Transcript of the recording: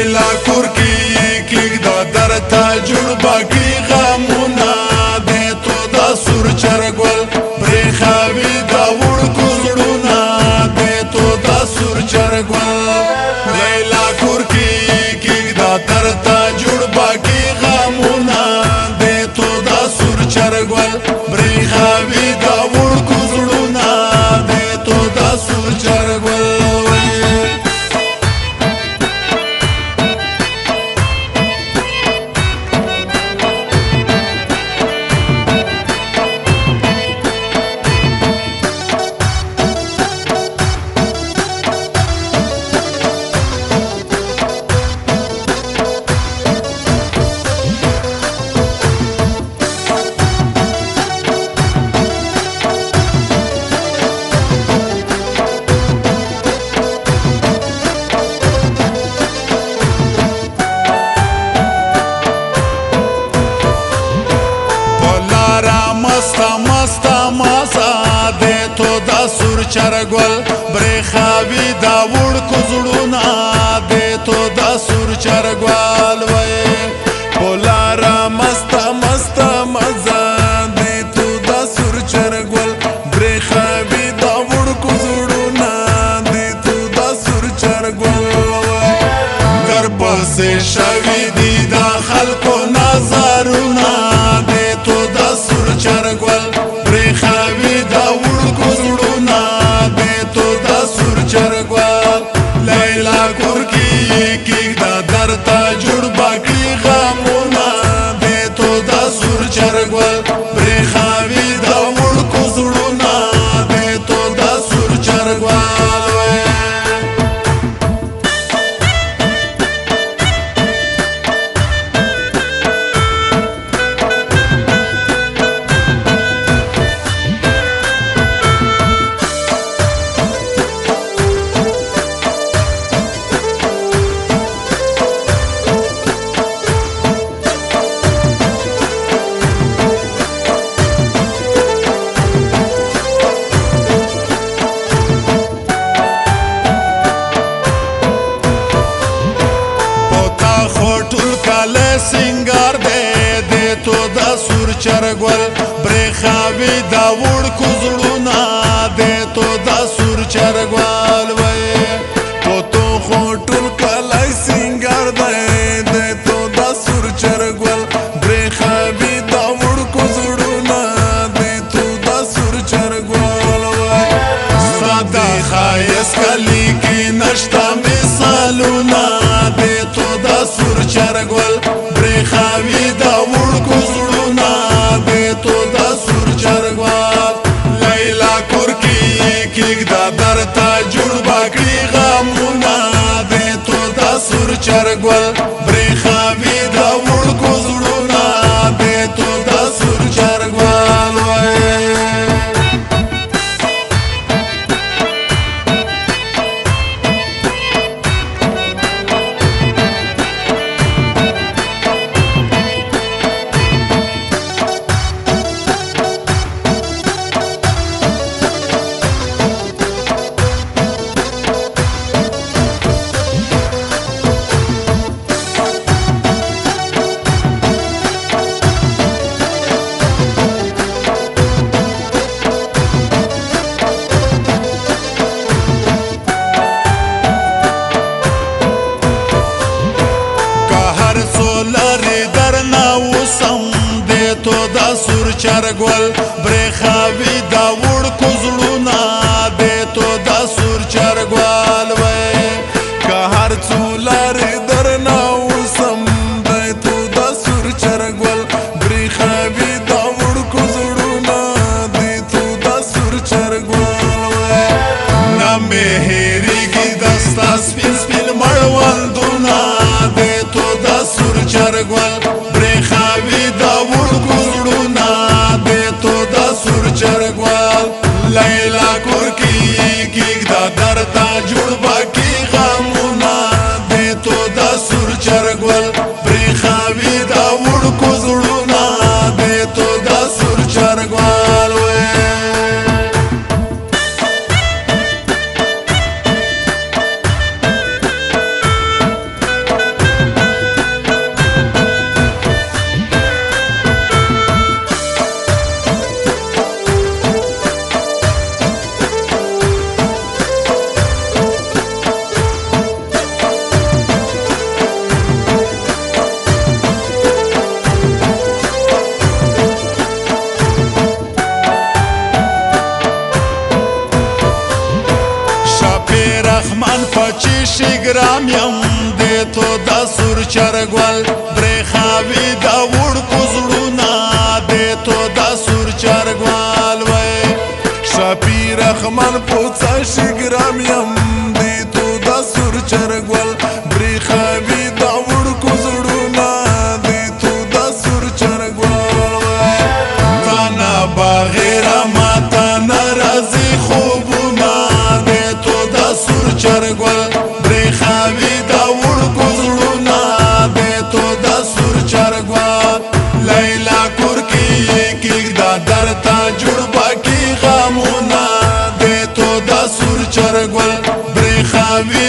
لیلا کور کی دا درتا جوړ باقی غمونه دې تو دا سور چرګول برخاوي دا وړ کوزړونه دې تو دا سور چرګول لیلا کور کی دا درتا جوړ باقی غمونه دې تو دا سور چرګول برخاوي دا وړ کوزړونه دې تو دا سور چرګول سور چرګول برخاوي دا وړ کوزړونه دې تو دا سور چرګوال وې پولارا مستا مستا مزه دې تو دا سور چرګول برخاوي دا وړ کوزړونه دې تو دا سور چرګول در پسې شوي دي دا خلکو نظرونه دې تو دا سور چرګول برخاوي دا وړ کوزړونه لیلا کور کی دا درتا جوړ باقی غمونه دې تو دا سور چرګول برخاوي دا وړ کوزړونه دې تو دا سور چرګوال سنگار دې تو دا سور چرګول برخاوي دا وړ کوزړونه دې تو دا سور چرګوال وې پوتو خټول کله سنگار دې تو دا سور چرګول برخاوي دا وړ کوزړونه دې تو دا سور چرګوال وې ساده خایس کلی کې نشتا مثالونه دې تو دا سور چرګول برخاوي دا وړ کوزړونه دې تو دا سور چرګوال لیلا کور کی دا درتا جوړ باقی غمونه دې تو دا سور چرګوال برخاوي دا وړ کوزړونه دې تو دا سور چرګوال سور چرګول برخاوي دا وړ کوزړونه دې تو دا سور چرګوال وې که هر څولار درنا وسم دې تو دا سور چرګول برخاوي دا وړ کوزړونه دې تو دا سور چرګوال وې نه مهريږي دستا سپین سپین مړوندونه دې تو دا سور چرګوال برخاوي دا وړ کوزړونه دې تو دا سور بچی شګرام یم د تو د سور چرګول برخاوي د وړکو زړونه د تو د سور چرګول وای شپی رحمان پوڅا شګرام یم د تو د سور چرګول برخاوي د وړکو زړونه د تو د سور چرګول وای تانا بغیر ما تانا رازي خوبونه د تو د سور چرګول برخاوي د وړکو زړونه د تو د سور چرګول لیلا کور کې کېږدا درته جوړ باقي غمونه د تو د سور چرګول برخاوي